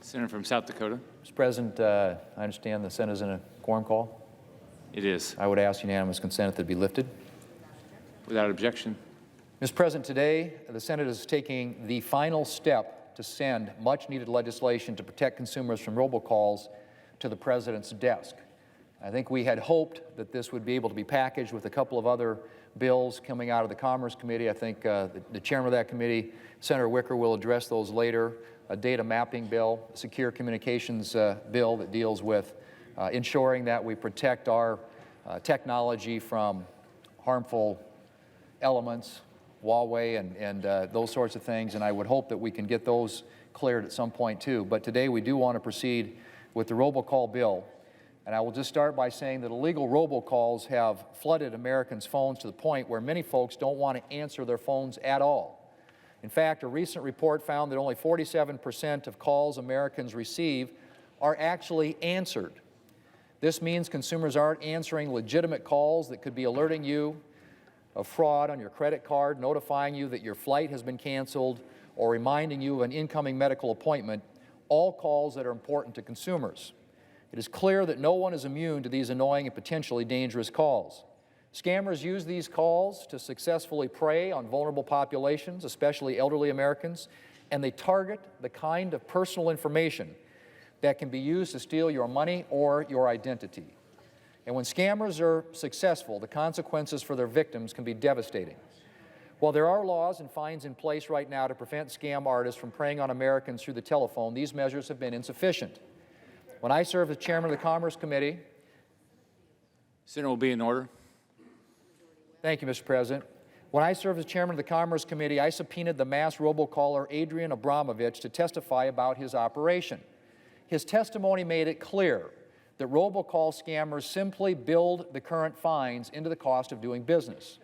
Senator from South Dakota. Mr. President, I understand the Senate is in a quorum call. It is. I would ask unanimous consent that it be lifted. Without objection. Mr. President, today the Senate is taking the final step to send much-needed legislation to protect consumers from robocalls to the President's desk. I think we had hoped that this would be able to be packaged with a couple of other bills coming out of the Commerce Committee. I think the chairman of that committee, Senator Wicker, will address those later. A data mapping bill, a secure communications bill that deals with ensuring that we protect our technology from harmful elements, Huawei and those sorts of things, and I would hope that we can get those cleared at some point too. But today we do want to proceed with the robocall bill. And I will just start by saying that illegal robocalls have flooded Americans' phones to the point where many folks don't want to answer their phones at all. In fact, a recent report found that only 47% of calls Americans receive are actually answered. This means consumers aren't answering legitimate calls that could be alerting you of fraud on your credit card, notifying you that your flight has been canceled, or reminding you of an incoming medical appointment, all calls that are important to consumers. It is clear that no one is immune to these annoying and potentially dangerous calls. Scammers use these calls to successfully prey on vulnerable populations, especially elderly Americans, and they target the kind of personal information that can be used to steal your money or your identity. And when scammers are successful, the consequences for their victims can be devastating. While there are laws and fines in place right now to prevent scam artists from preying on Americans through the telephone, these measures have been insufficient. When I served as chairman of the Commerce Committee, Senator will be in order. Thank you, Mr. President. When I served as chairman of the Commerce Committee, I subpoenaed the mass robocaller Adrian Abramovich to testify about his operation. His testimony made it clear that robocall scammers simply build the current fines into the cost of doing business.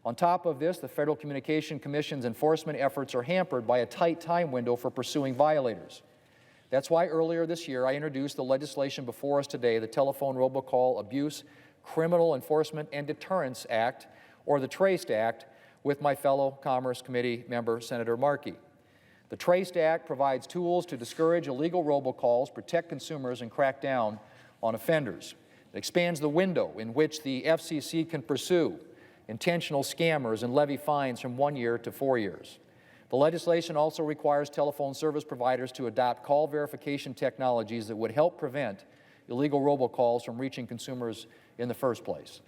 On top of this, the Federal Communications Commission's enforcement efforts are hampered by a tight time window for pursuing violators. That's why earlier this year I introduced the legislation before us today, the Telephone Robocall Abuse, Criminal Enforcement and Deterrence Act, or the TRACED Act, with my fellow Commerce Committee member, Senator Markey. The TRACED Act provides tools to discourage illegal robocalls, protect consumers, and crack down on offenders. It expands the window in which the FCC can pursue intentional scammers and levy fines from 1 year to 4 years. The legislation also requires telephone service providers to adopt call verification technologies that would help prevent illegal robocalls from reaching consumers in the first place.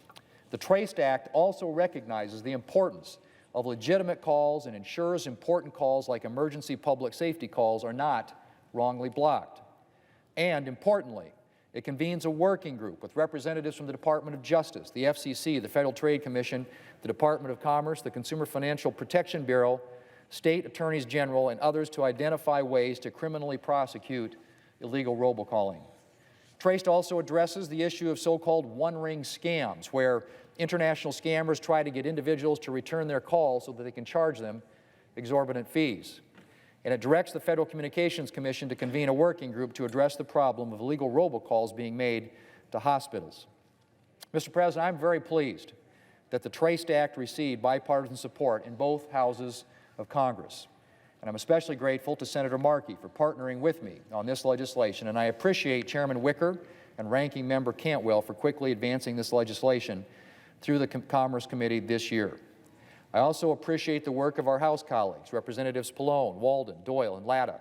The TRACED Act also recognizes the importance of legitimate calls and ensures important calls like emergency public safety calls are not wrongly blocked. And importantly, it convenes a working group with representatives from the Department of Justice, the FCC, the Federal Trade Commission, the Department of Commerce, the Consumer Financial Protection Bureau, state attorneys general, and others to identify ways to criminally prosecute illegal robocalling. TRACED also addresses the issue of so-called one-ring scams, where international scammers try to get individuals to return their calls so that they can charge them exorbitant fees. And it directs the Federal Communications Commission to convene a working group to address the problem of illegal robocalls being made to hospitals. Mr. President, I'm very pleased that the TRACED Act received bipartisan support in both houses of Congress. And I'm especially grateful to Senator Markey for partnering with me on this legislation, and I appreciate Chairman Wicker and Ranking Member Cantwell for quickly advancing this legislation through the Commerce Committee this year. I also appreciate the work of our House colleagues, Representatives Pallone, Walden, Doyle, and Latta,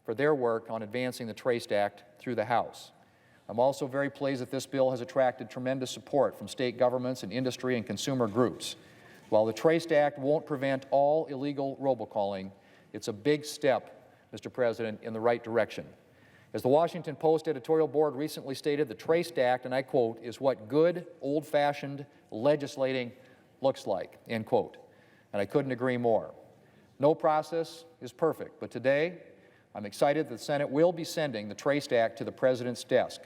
for their work on advancing the TRACED Act through the House. I'm also very pleased that this bill has attracted tremendous support from state governments and industry and consumer groups. While the TRACED Act won't prevent all illegal robocalling, it's a big step, Mr. President, in the right direction. As the Washington Post editorial board recently stated, the TRACED Act, and I quote, is what good, old-fashioned legislating looks like, end quote. And I couldn't agree more. No process is perfect, but today I'm excited that the Senate will be sending the TRACED Act to the President's desk.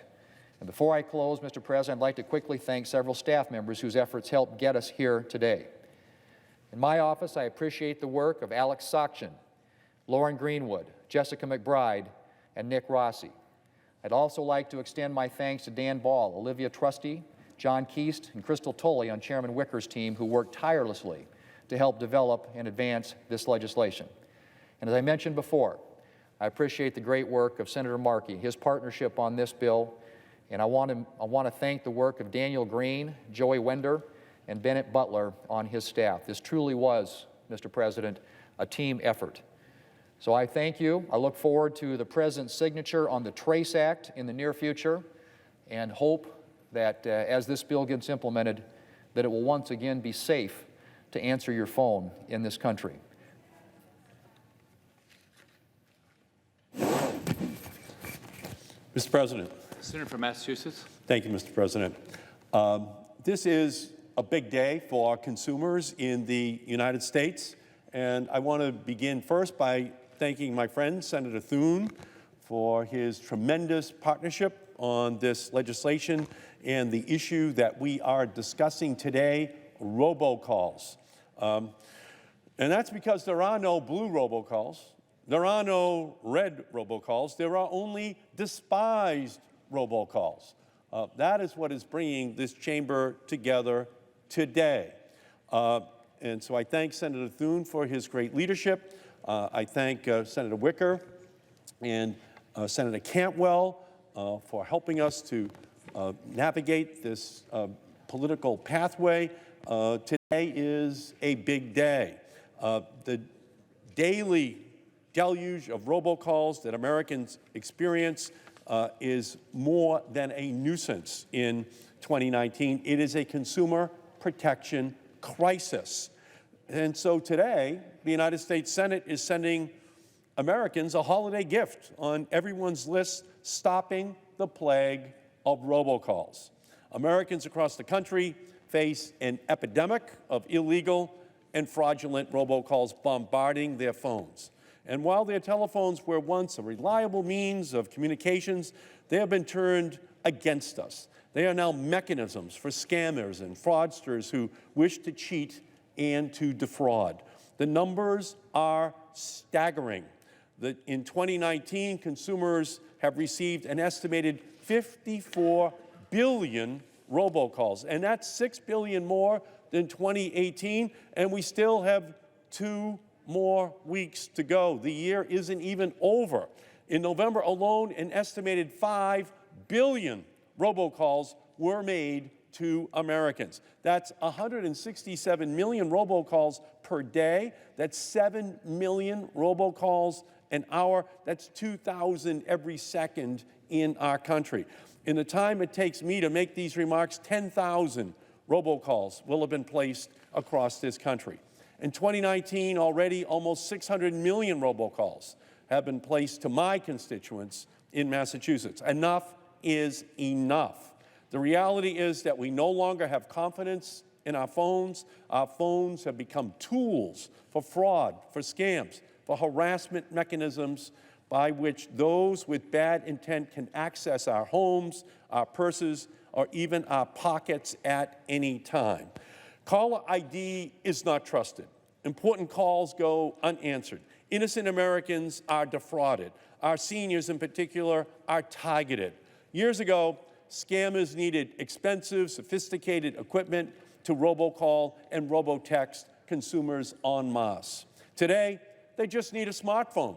And before I close, Mr. President, I'd like to quickly thank several staff members whose efforts helped get us here today. In my office, I appreciate the work of Alex Sokshin, Lauren Greenwood, Jessica McBride, and Nick Rossi. I'd also like to extend my thanks to Dan Ball, Olivia Trusty, John Keast, and Crystal Tolley on Chairman Wicker's team, who worked tirelessly to help develop and advance this legislation. And as I mentioned before, I appreciate the great work of Senator Markey, his partnership on this bill, and I want to thank the work of Daniel Green, Joey Wender, and Bennett Butler on his staff. This truly was, Mr. President, a team effort. So I thank you. I look forward to the President's signature on the TRACE Act in the near future and hope that as this bill gets implemented, that it will once again be safe to answer your phone in this country. Mr. President. Senator from Massachusetts. Thank you, Mr. President. This is a big day for consumers in the United States, and I want to begin first by thanking my friend, Senator Thune, for his tremendous partnership on this legislation and the issue that we are discussing today, robocalls. And that's because there are no blue robocalls, there are no red robocalls, there are only despised robocalls. That is what is bringing this chamber together today. And so I thank Senator Thune for his great leadership. I thank Senator Wicker and Senator Cantwell for helping us to navigate this political pathway. Today is a big day. The daily deluge of robocalls that Americans experience is more than a nuisance in 2019. It is a consumer protection crisis. And so today, the United States Senate is sending Americans a holiday gift on everyone's list, stopping the plague of robocalls. Americans across the country face an epidemic of illegal and fraudulent robocalls bombarding their phones. And while their telephones were once a reliable means of communications, they have been turned against us. They are now mechanisms for scammers and fraudsters who wish to cheat and to defraud. The numbers are staggering. In 2019, consumers have received an estimated 54 billion robocalls, and that's 6 billion more than 2018, and we still have 2 more weeks to go. The year isn't even over. In November alone, an estimated 5 billion robocalls were made to Americans. That's 167 million robocalls per day. That's 7 million robocalls an hour. That's 2,000 every second in our country. In the time it takes me to make these remarks, 10,000 robocalls will have been placed across this country. In 2019, already almost 600 million robocalls have been placed to my constituents in Massachusetts. Enough is enough. The reality is that we no longer have confidence in our phones. Our phones have become tools for fraud, for scams, for harassment mechanisms by which those with bad intent can access our homes, our purses, or even our pockets at any time. Caller ID is not trusted. Important calls go unanswered. Innocent Americans are defrauded. Our seniors in particular are targeted. Years ago, scammers needed expensive, sophisticated equipment to robocall and robotext consumers en masse. Today, they just need a smartphone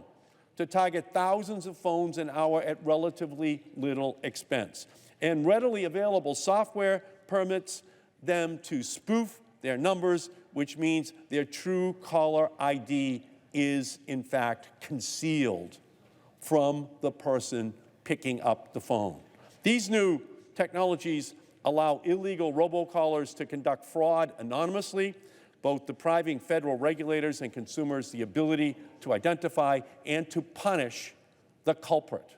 to target thousands of phones an hour at relatively little expense. And readily available software permits them to spoof their numbers, which means their true caller ID is, in fact, concealed from the person picking up the phone. These new technologies allow illegal robocallers to conduct fraud anonymously, both depriving federal regulators and consumers the ability to identify and to punish the culprit.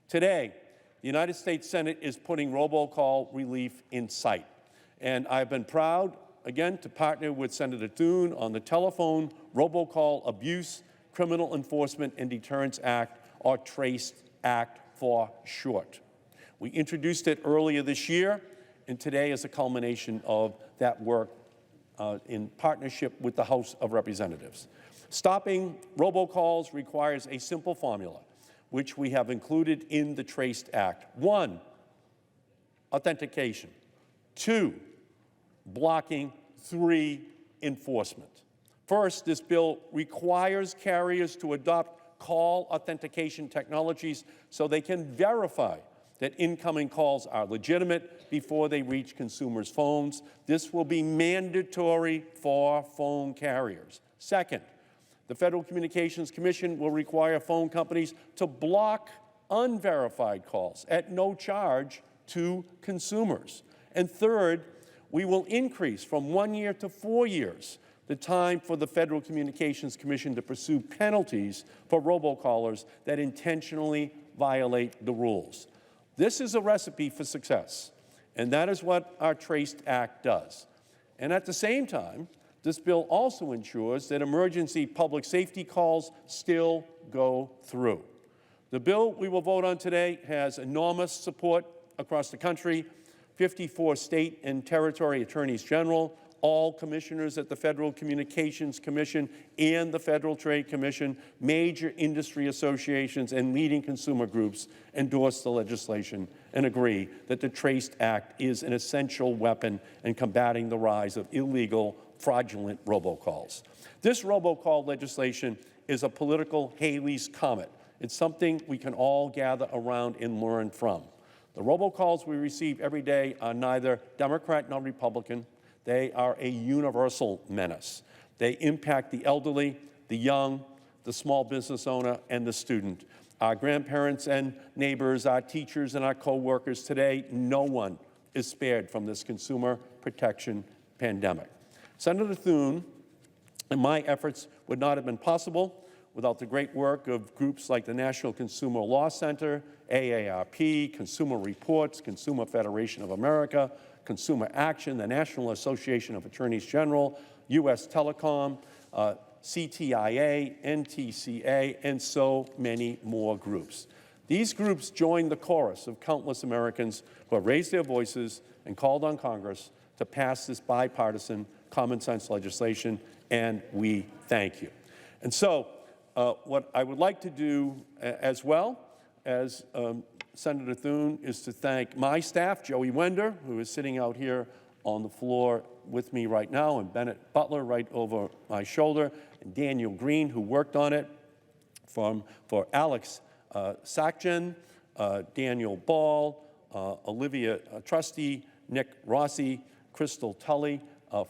Today, the United States Senate is putting robocall relief in sight. And I've been proud, again, to partner with Senator Thune on the Telephone Robocall Abuse, Criminal Enforcement and Deterrence Act, or TRACED Act for short. We introduced it earlier this year, and today is a culmination of that work in partnership with the House of Representatives. Stopping robocalls requires a simple formula, which we have included in the TRACED Act. 1, authentication. 2, blocking. 3, enforcement. First, this bill requires carriers to adopt call authentication technologies so they can verify that incoming calls are legitimate before they reach consumers' phones. This will be mandatory for phone carriers. Second, the Federal Communications Commission will require phone companies to block unverified calls at no charge to consumers. And third, we will increase from 1 year to 4 years the time for the Federal Communications Commission to pursue penalties for robocallers that intentionally violate the rules. This is a recipe for success, and that is what our TRACED Act does. And at the same time, this bill also ensures that emergency public safety calls still go through. The bill we will vote on today has enormous support across the country. 54 state and territory attorneys general, all commissioners at the Federal Communications Commission and the Federal Trade Commission, major industry associations, and leading consumer groups endorse the legislation and agree that the TRACED Act is an essential weapon in combating the rise of illegal, fraudulent robocalls. This robocall legislation is a political Halley's Comet. It's something we can all gather around and learn from. The robocalls we receive every day are neither Democrat nor Republican. They are a universal menace. They impact the elderly, the young, the small business owner, and the student. Our grandparents and neighbors, our teachers and our co-workers. Today, no one is spared from this consumer protection pandemic. Senator Thune and my efforts would not have been possible without the great work of groups like the National Consumer Law Center, AARP, Consumer Reports, Consumer Federation of America, Consumer Action, the National Association of Attorneys General, U.S. Telecom, CTIA, NTCA, and so many more groups. These groups join the chorus of countless Americans who have raised their voices and called on Congress to pass this bipartisan common sense legislation, and we thank you. And so, what I would like to do as well as Senator Thune is to thank my staff, Joey Wender, who is sitting out here on the floor with me right now, and Bennett Butler right over my shoulder, and Daniel Green, who worked on it, for Alex Sakjan, Daniel Ball, Olivia Trusty, Nick Rossi, Crystal Tully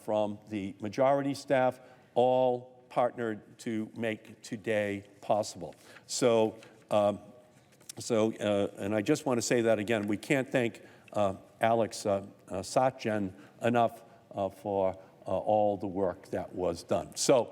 from the majority staff, all partnered to make today possible. So, and I just want to say that again, we can't thank Alex Sakjan enough for all the work that was done. So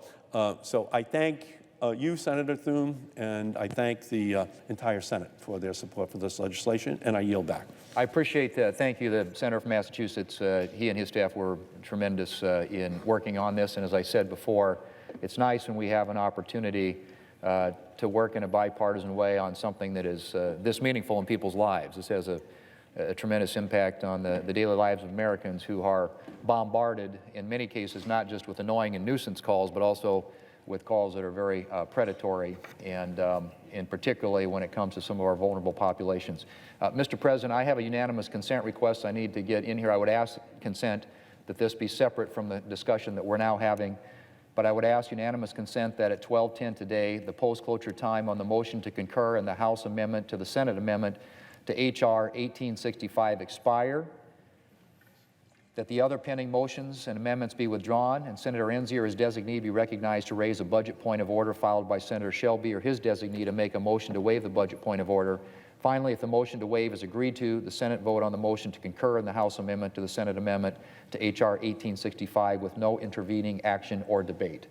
I thank you, Senator Thune, and I thank the entire Senate for their support for this legislation, and I yield back. I appreciate that. Thank you. The Senator from Massachusetts, he and his staff were tremendous in working on this, and as I said before, it's nice when we have an opportunity to work in a bipartisan way on something that is this meaningful in people's lives. This has a tremendous impact on the daily lives of Americans who are bombarded, in many cases, not just with annoying and nuisance calls, but also with calls that are very predatory, and particularly when it comes to some of our vulnerable populations. Mr. President, I have a unanimous consent request I need to get in here. I would ask consent that this be separate from the discussion that we're now having. But I would ask unanimous consent that at 12:10 today, the post-cloture time on the motion to concur in the House amendment to the Senate amendment to H.R. 1865 expire, that the other pending motions and amendments be withdrawn, and Senator Enzi or his designee be recognized to raise a budget point of order, followed by Senator Shelby or his designee to make a motion to waive the budget point of order. Finally, if the motion to waive is agreed to, the Senate vote on the motion to concur in the House amendment to the Senate amendment to H.R. 1865 with no intervening action or debate.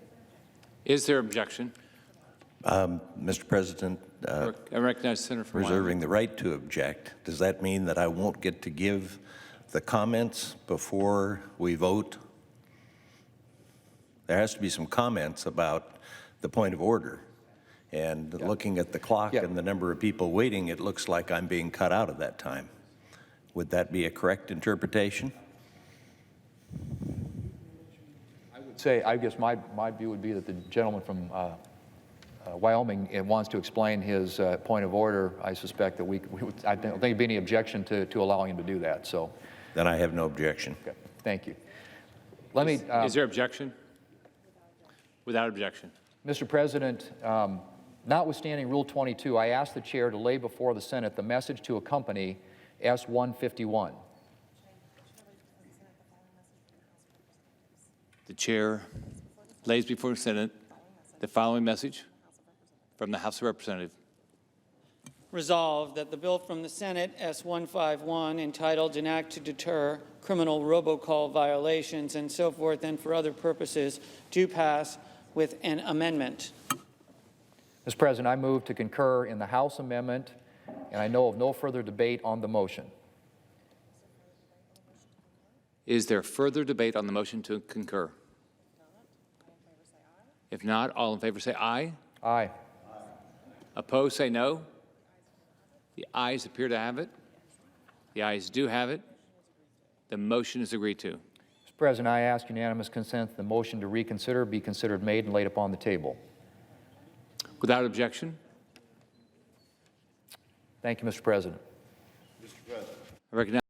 Is there objection? Mr. President, I recognize Senator from reserving the right to object. Does that mean that I won't get to give the comments before we vote? There has to be some comments about the point of order. And looking at the clock and the number of people waiting, it looks like I'm being cut out of that time. Would that be a correct interpretation? I would say, I guess my view would be that the gentleman from Wyoming wants to explain his point of order. I suspect that I don't think there'd be any objection to allowing him to do that. So, then I have no objection. Okay, thank you. Let me. Is there objection? Without objection. Mr. President, Notwithstanding Rule 22, I ask the Chair to lay before the Senate the message to accompany S-151. The chair lays before the Senate the following message from the House of Representatives. Resolved that the bill from the Senate, S-151, entitled An Act to Deter Criminal Robocall Violations and so forth and for other purposes, do pass with an amendment. Mr. President, I move to concur in the House amendment, and I know of no further debate on the motion. Is there further debate on the motion to concur? If not, all in favor say aye. Aye. Opposed say no. The ayes appear to have it. The ayes do have it. The motion is agreed to. Mr. President, I ask unanimous consent that the motion to reconsider be considered made and laid upon the table. Without objection, Thank you, Mr. President. I recognize